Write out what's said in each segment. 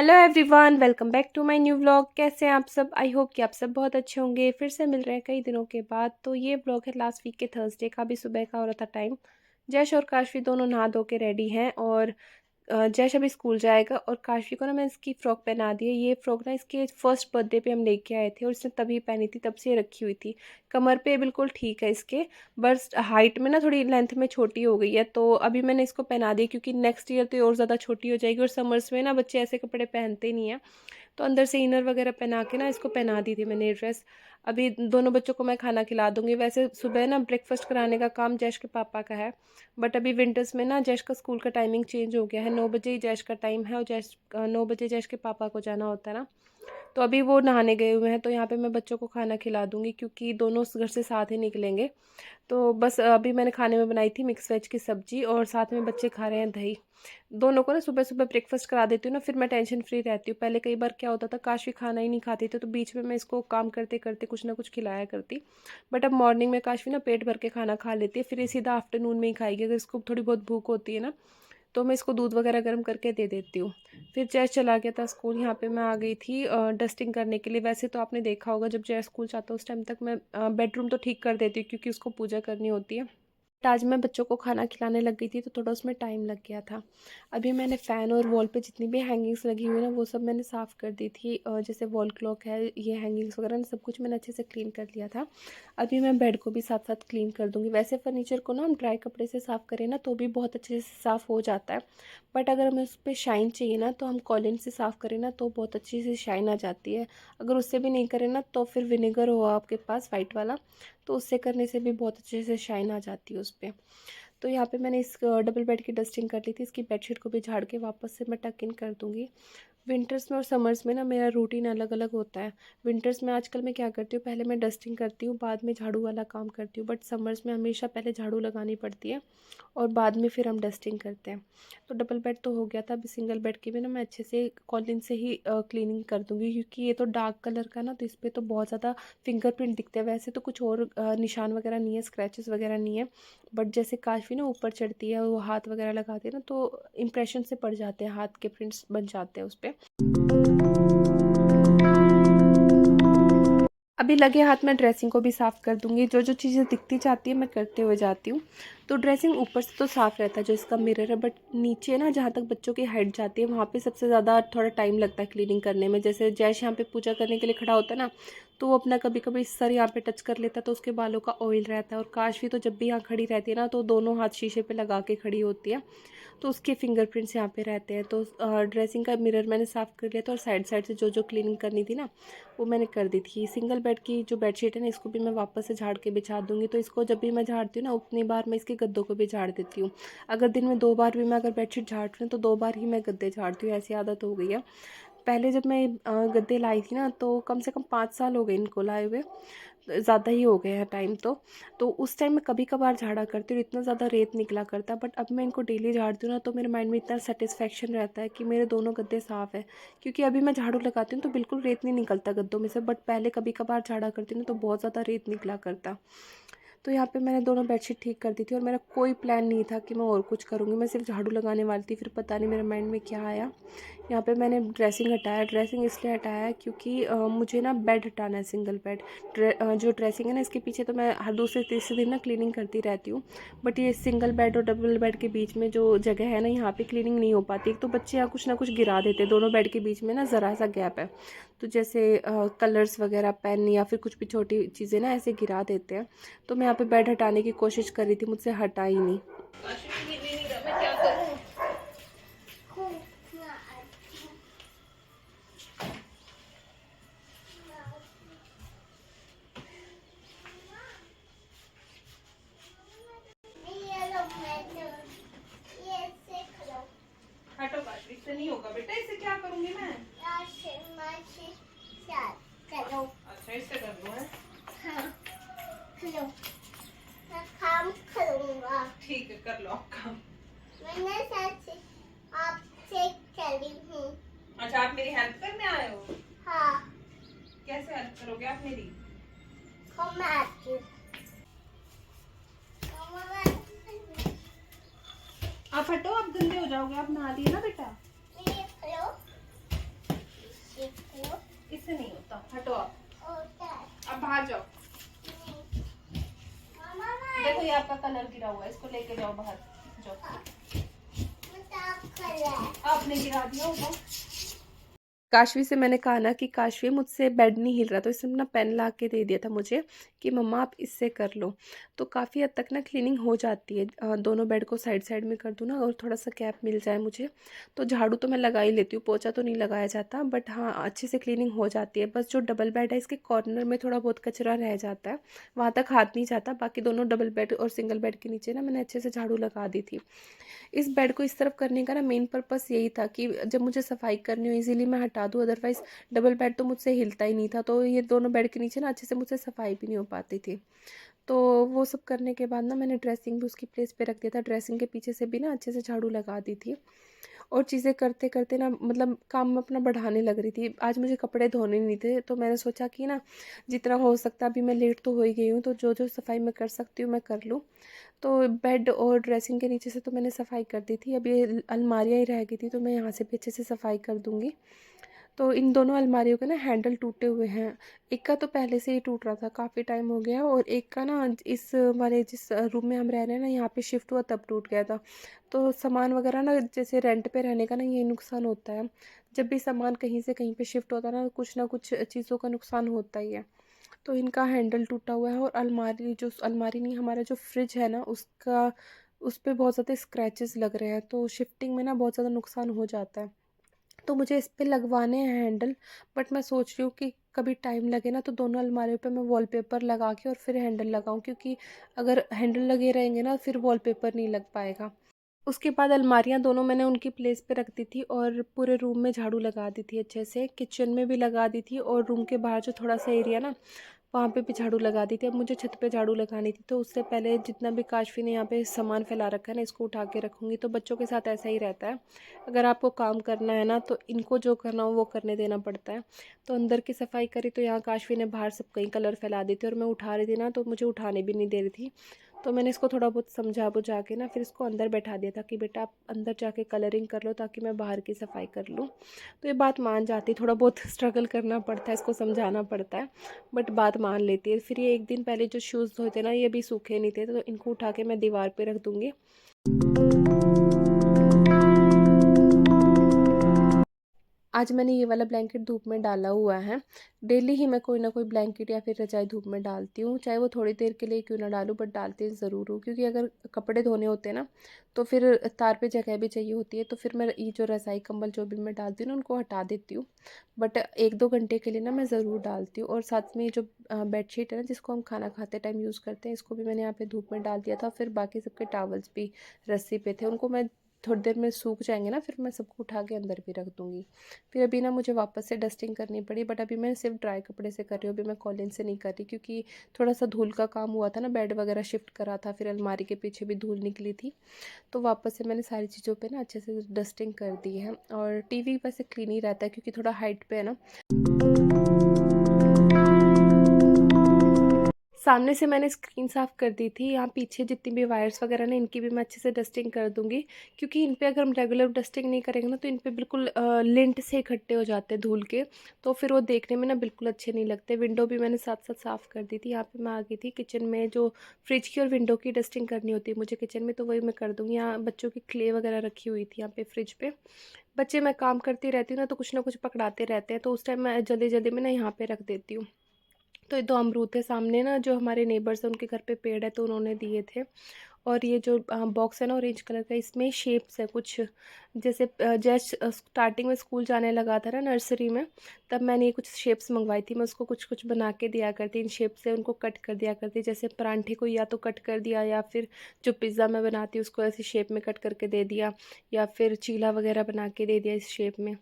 Hello everyone, welcome back to my new vlog. कैसे हैं आप सब? आई होप कि आप सब बहुत अच्छे होंगे। फिर से मिल रहे हैं कई दिनों के बाद। तो ये व्लॉग है लास्ट वीक के थर्सडे का। भी सुबह का हो रहा था टाइम। जश और काशवी दोनों नहा धो के रेडी हैं और जश अभी स्कूल जाएगा। और काशवी को ना मैं इसकी फ़्रॉक पहना दी है। ये फ़्रॉक ना इसके फर्स्ट बर्थडे पे हम लेके आए थे और इसने तभी पहनी थी, तब से ये रखी हुई थी। कमर पे बिल्कुल ठीक है इसके, बस हाइट में ना थोड़ी लेंथ में छोटी हो गई है। तो अभी मैंने इसको पहना दी क्योंकि नेक्स्ट ईयर तो ये और ज़्यादा छोटी हो जाएगी। और समर्स में ना बच्चे ऐसे कपड़े पहनते नहीं हैं, तो अंदर से इनर वगैरह पहना के ना इसको पहना दी थी मैंने ये ड्रेस। अभी दोनों बच्चों को मैं खाना खिला दूंगी। वैसे सुबह ना ब्रेकफास्ट कराने का काम जैश के पापा का है, बट अभी विंटर्स में ना जैश का स्कूल का टाइमिंग चेंज हो गया है। 9 बजे ही जैश का टाइम है और 9 बजे जैश के पापा को जाना होता है ना। तो अभी वो नहाने गए हुए हैं, तो यहाँ पे मैं बच्चों को खाना खिला दूंगी क्योंकि दोनों घर से साथ ही निकलेंगे। तो बस अभी मैंने खाने में बनाई थी मिक्स वेज की सब्जी और साथ में बच्चे खा रहे हैं दही। दोनों को ना सुबह सुबह ब्रेकफास्ट करा देती हूँ ना, फिर मैं टेंशन फ्री रहती हूँ। पहले कई बार क्या होता था, काशवी खाना ही नहीं खाती थी तो बीच में मैं इसको काम करते करते कुछ ना कुछ खिलाया करती। बट अब मॉर्निंग में काशवी ना पेट भर के खाना खा लेती है, फिर ये सीधा आफ्टरनून में ही खाएगी अगर इसको थोड़ी बहुत भूख होती है ना। तो मैं इसको दूध वगैरह गर्म करके दे देती हूँ। फिर जय चला गया था स्कूल। यहाँ पे मैं आ गई थी डस्टिंग करने के लिए। वैसे तो आपने देखा होगा जब जय स्कूल जाता है उस टाइम तक मैं बेडरूम तो ठीक कर देती हूँ क्योंकि उसको पूजा करनी होती है। आज मैं बच्चों को खाना खिलाने लग गई थी तो थोड़ा उसमें टाइम लग गया था। अभी मैंने फ़ैन और वॉल पे जितनी भी हैंगिंग्स लगी हुई है ना वो सब मैंने साफ़ कर दी थी। जैसे वॉल क्लॉक है, ये हैंगिंग्स वगैरह ना सब कुछ मैंने अच्छे से क्लीन कर लिया था। अभी मैं बेड को भी साथ साथ क्लीन कर दूँगी। वैसे फर्नीचर को ना हम ड्राई कपड़े से साफ़ करें ना तो भी बहुत अच्छे से साफ़ हो जाता है, बट अगर हमें उस पर शाइन चाहिए ना तो हम कॉलिन से साफ़ करें ना तो बहुत अच्छी से शाइन आ जाती है। अगर उससे भी नहीं करें ना तो फिर विनेगर हो आपके पास वाइट वाला, तो उससे करने से भी बहुत अच्छे से शाइन आ जाती है उस पर। तो यहाँ पे मैंने इस डबल बेड की डस्टिंग कर ली थी। इसकी बेडशीट को भी झाड़ के वापस से मैं टक इन कर दूँगी। विंटर्स में और समर्स में ना मेरा रूटीन अलग अलग होता है। विंटर्स में आजकल मैं क्या करती हूँ, पहले मैं डस्टिंग करती हूँ, बाद में झाड़ू वाला काम करती हूँ। बट समर्स में हमेशा पहले झाड़ू लगानी पड़ती है और बाद में फिर हम डस्टिंग करते हैं। तो डबल बेड तो हो गया था, अभी सिंगल बेड की भी ना मैं अच्छे से कॉलिन से ही क्लीनिंग कर दूँगी क्योंकि ये तो डार्क कलर का ना, तो इस पर तो बहुत ज़्यादा फिंगरप्रिंट दिखते हैं। वैसे तो कुछ और निशान वगैरह नहीं है, स्क्रैचेस वगैरह नहीं है, बट जैसे काफ़ी ना ऊपर चढ़ती है वो हाथ वगैरह लगाती है ना तो इम्प्रेशन से पड़ जाते हैं, हाथ के प्रिंट्स बन जाते हैं उस पर। अभी लगे हाथ में ड्रेसिंग को भी साफ़ कर दूंगी। जो जो चीज़ें दिखती जाती है मैं करते हुए जाती हूँ। तो ड्रेसिंग ऊपर से तो साफ़ रहता है जो इसका मिरर है, बट नीचे ना जहाँ तक बच्चों की हाइट जाती है वहाँ पे सबसे ज़्यादा थोड़ा टाइम लगता है क्लीनिंग करने में। जैसे जैश यहाँ पे पूजा करने के लिए खड़ा होता है ना, तो वो अपना कभी कभी सर यहाँ पे टच कर लेता है तो उसके बालों का ऑयल रहता है। और काशवी तो जब भी यहाँ खड़ी रहती है ना तो दोनों हाथ शीशे पे लगा के खड़ी होती है, तो उसके फिंगरप्रिंट्स यहाँ पे रहते हैं। तो ड्रेसिंग का मिरर मैंने साफ़ कर लिया था और साइड साइड से जो जो क्लीनिंग करनी थी ना वो मैंने कर दी थी। सिंगल बेड की जो बेडशीट है ना इसको भी मैं वापस से झाड़ के बिछा दूंगी। तो इसको जब भी मैं झाड़ती हूँ ना उतनी बार मैं इसके गद्दों को भी झाड़ देती हूँ। अगर दिन में 2 बार भी मैं अगर बेडशीट झाड़ रही हूँ तो 2 बार ही मैं गद्दे झाड़ती हूँ, ऐसी आदत हो गई है। पहले जब मैं गद्दे लाई थी ना तो कम से कम 5 साल हो गए इनको लाए हुए, ज़्यादा ही हो गए हैं टाइम तो उस टाइम मैं कभी कभार झाड़ा करती हूँ, इतना ज़्यादा रेत निकला करता। बट अब मैं इनको डेली झाड़ती हूँ ना तो मेरे माइंड में इतना सेटिस्फेक्शन रहता है कि मेरे दोनों गद्दे साफ़ है। क्योंकि अभी मैं झाड़ू लगाती हूँ तो बिल्कुल रेत नहीं निकलता गद्दों में से, बट पहले कभी कभार झाड़ा करती हूँ तो बहुत ज़्यादा रेत निकला करता। तो यहाँ पे मैंने दोनों बेडशीट ठीक कर दी थी और मेरा कोई प्लान नहीं था कि मैं और कुछ करूँगी, मैं सिर्फ झाड़ू लगाने वाली थी। फिर पता नहीं मेरे माइंड में क्या आया, यहाँ पे मैंने ड्रेसिंग हटाया। ड्रेसिंग इसलिए हटाया है क्योंकि मुझे ना बेड हटाना है, सिंगल बेड। जो ड्रेसिंग है ना इसके पीछे तो मैं हर दूसरे तीसरे दिन ना क्लीनिंग करती रहती हूँ, बट ये सिंगल बेड और डबल बेड के बीच में जो जगह है ना यहाँ पे क्लीनिंग नहीं हो पाती। एक तो बच्चे यहाँ कुछ ना कुछ गिरा देते हैं, दोनों बेड के बीच में ना ज़रा सा गैप है, तो जैसे कलर्स वगैरह, पेन या फिर कुछ भी छोटी चीज़ें ना ऐसे गिरा देते हैं। तो मैं यहाँ पे बेड हटाने की कोशिश कर रही थी, मुझसे हटा ही नहीं। मैं क्या करूँ? हटो काश, इससे नहीं होगा बेटा, इससे क्या करूँगी मैं? अच्छा इससे कर दूँ है? काम करूँगा। ठीक है कर लो आप काम। मैंने सच आपसे करी हूँ। अच्छा आप मेरी हेल्प करने आए हो? हाँ, कैसे हेल्प करोगे आप मेरी? मैं आती हूँ। आप हटो, आप गंदे हो जाओगे, आप नहा लिए ना बेटा। हेलो, क्यों? इससे नहीं होता, हटो आप, होता है। अब बाहर जाओ। नहीं। मामा देखो ये आपका कलर गिरा हुआ है, इसको लेके जाओ बाहर, जाओ। मजाक कर रहा है। आपने गिरा दिया होगा। काशवी से मैंने कहा ना कि काशवी मुझसे बेड नहीं हिल रहा, तो इसने अपना पेन ला के दे दिया था मुझे कि मम्मा आप इससे कर लो। तो काफ़ी हद तक ना क्लीनिंग हो जाती है। दोनों बेड को साइड साइड में कर दूँ ना और थोड़ा सा गैप मिल जाए मुझे, तो झाड़ू तो मैं लगा ही लेती हूँ, पोछा तो नहीं लगाया जाता, बट हाँ अच्छे से क्लीनिंग हो जाती है। बस जो डबल बेड है इसके कॉर्नर में थोड़ा बहुत कचरा रह जाता है, वहाँ तक हाथ नहीं जाता। बाकी दोनों डबल बेड और सिंगल बेड के नीचे ना मैंने अच्छे से झाड़ू लगा दी थी। इस बेड को इस तरफ करने का ना मेन पर्पस यही था कि जब मुझे सफाई करनी हो इजीली मैं हटा दूँ, अदरवाइज़ डबल बेड तो मुझसे हिलता ही नहीं था, तो ये दोनों बेड के नीचे ना अच्छे से मुझसे सफाई भी नहीं हो पाती थी। तो वो सब करने के बाद ना मैंने ड्रेसिंग भी उसकी प्लेस पे रख दिया था, ड्रेसिंग के पीछे से भी ना अच्छे से झाड़ू लगा दी थी। और चीज़ें करते करते ना मतलब काम में अपना बढ़ाने लग रही थी। आज मुझे कपड़े धोने नहीं थे, तो मैंने सोचा कि ना जितना हो सकता, अभी मैं लेट तो हो ही गई हूँ, तो जो जो सफाई मैं कर सकती हूँ मैं कर लूँ। तो बेड और ड्रेसिंग के नीचे से तो मैंने सफाई कर दी थी, अब ये अलमारियाँ ही रह गई थी, तो मैं यहाँ से भी अच्छे से सफाई कर दूँगी। तो इन दोनों अलमारियों के ना हैंडल टूटे हुए हैं। एक का तो पहले से ही टूट रहा था, काफ़ी टाइम हो गया, और एक का ना इस हमारे जिस रूम में हम रह रहे हैं ना यहाँ पे शिफ्ट हुआ तब टूट गया था। तो सामान वगैरह ना जैसे रेंट पे रहने का ना ये नुकसान होता है, जब भी सामान कहीं से कहीं पे शिफ्ट होता है ना कुछ चीज़ों का नुकसान होता ही है। तो इनका हैंडल टूटा हुआ है, और अलमारी जो अलमारी नहीं, हमारा जो फ्रिज है ना उसका, उस पे बहुत ज़्यादा स्क्रैचेस लग रहे हैं, तो शिफ्टिंग में ना बहुत ज़्यादा नुकसान हो जाता है। तो मुझे इस पे लगवाने हैं हैंडल, बट मैं सोच रही हूँ कि कभी टाइम लगे ना तो दोनों अलमारियों पे मैं वॉलपेपर लगा के और फिर हैंडल लगाऊं, क्योंकि अगर हैंडल लगे रहेंगे ना फिर वॉलपेपर नहीं लग पाएगा। उसके बाद अलमारियाँ दोनों मैंने उनकी प्लेस पे रख दी थी, और पूरे रूम में झाड़ू लगा दी थी अच्छे से, किचन में भी लगा दी थी, और रूम के बाहर जो थोड़ा सा एरिया ना वहाँ पे भी झाड़ू लगा दी थी। अब मुझे छत पे झाड़ू लगानी थी, तो उससे पहले जितना भी काशवी ने यहाँ पे सामान फैला रखा है ना इसको उठा के रखूँगी। तो बच्चों के साथ ऐसा ही रहता है, अगर आपको काम करना है ना तो इनको जो करना हो वो करने देना पड़ता है। तो अंदर की सफाई करी तो यहाँ काशवी ने बाहर सब कहीं कलर फैला दी थी, और मैं उठा रही थी ना तो मुझे उठाने भी नहीं दे रही थी। तो मैंने इसको थोड़ा बहुत समझा बुझा के ना फिर इसको अंदर बैठा दिया था कि बेटा आप अंदर जाके कलरिंग कर लो ताकि मैं बाहर की सफाई कर लूँ। तो ये बात मान जाती, थोड़ा बहुत स्ट्रगल करना पड़ता है, इसको समझाना पड़ता है, बट बात मान लेती है। फिर ये एक दिन पहले जो शूज़ धोए थे ना ये भी सूखे नहीं थे, तो इनको उठा के मैं दीवार पे रख दूँगी। आज मैंने ये वाला ब्लैंकेट धूप में डाला हुआ है। डेली ही मैं कोई ना कोई ब्लैंकेट या फिर रजाई धूप में डालती हूँ, चाहे वो थोड़ी देर के लिए क्यों ना डालूँ, बट डालती ज़रूर हूँ, क्योंकि अगर कपड़े धोने होते हैं ना तो फिर तार पे जगह भी चाहिए होती है, तो फिर मैं ये जो रज़ाई कंबल जो भी मैं डालती हूँ ना उनको हटा देती हूँ। बट 1-2 घंटे के लिए ना मैं ज़रूर डालती हूँ। और साथ में ये जो बेडशीट है ना जिसको हम खाना खाते टाइम यूज़ करते हैं, इसको भी मैंने यहाँ पे धूप में डाल दिया था। फिर बाकी सबके टॉवल्स भी रस्सी पे थे, उनको मैं थोड़ी देर में सूख जाएंगे ना फिर मैं सबको उठा के अंदर भी रख दूँगी। फिर अभी ना मुझे वापस से डस्टिंग करनी पड़ी, बट अभी मैं सिर्फ ड्राई कपड़े से कर रही हूँ, अभी मैं कॉलिन से नहीं कर रही, क्योंकि थोड़ा सा धूल का काम हुआ था ना, बेड वगैरह शिफ्ट करा था, फिर अलमारी के पीछे भी धूल निकली थी। तो वापस से मैंने सारी चीज़ों पे ना अच्छे से डस्टिंग कर दी है। और टीवी वैसे क्लीन ही रहता है क्योंकि थोड़ा हाइट पे है ना। सामने से मैंने स्क्रीन साफ़ कर दी थी, यहाँ पीछे जितनी भी वायर्स वगैरह ना इनकी भी मैं अच्छे से डस्टिंग कर दूँगी, क्योंकि इन पे अगर हम रेगुलर डस्टिंग नहीं करेंगे ना तो इन पे बिल्कुल लिंट से इकट्ठे हो जाते हैं धूल के, तो फिर वो देखने में ना बिल्कुल अच्छे नहीं लगते। विंडो भी मैंने साथ साथ साफ़ कर दी थी। यहाँ पे मैं आ गई थी किचन में, जो फ्रिज की और विंडो की डस्टिंग करनी होती है मुझे किचन में, तो वही मैं कर दूँगी। यहाँ बच्चों की क्ले वगैरह रखी हुई थी यहाँ पे फ्रिज पे, बच्चे मैं काम करती रहती हूँ ना तो कुछ ना कुछ पकड़ाते रहते हैं, तो उस टाइम मैं जल्दी जल्दी में ना यहाँ पे रख देती हूँ। तो ये 2 अमरूद थे सामने ना, जो हमारे नेबर्स हैं उनके घर पे पेड़ है तो उन्होंने दिए थे। और ये जो बॉक्स है ना ऑरेंज कलर का, इसमें शेप्स है कुछ, जैसे जस्ट स्टार्टिंग में स्कूल जाने लगा था ना नर्सरी में, तब मैंने ये कुछ शेप्स मंगवाई थी। मैं उसको कुछ कुछ बना के दिया करती, इन शेप से उनको कट कर दिया करती, जैसे परांठे को या तो कट कर दिया, या फिर जो पिज़्ज़ा मैं बनाती हूँ उसको ऐसी शेप में कट करके दे दिया, या फिर चीला वगैरह बना के दे दिया इस शेप में।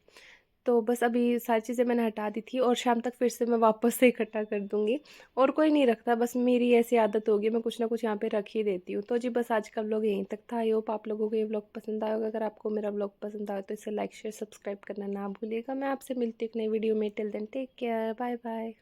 तो बस अभी सारी चीज़ें मैंने हटा दी थी, और शाम तक फिर से मैं वापस से इकट्ठा कर दूँगी। और कोई नहीं रखता, बस मेरी ऐसी आदत होगी, मैं कुछ ना कुछ यहाँ पे रख ही देती हूँ। तो जी बस आज का व्लॉग यहीं तक था। आई होप आप लोगों को ये व्लॉग पसंद आया होगा। अगर आपको मेरा व्लॉग पसंद आया तो इसे लाइक शेयर सब्सक्राइब करना ना भूलिएगा। मैं आपसे मिलती हूँ एक नई वीडियो में। Till then take care, bye bye.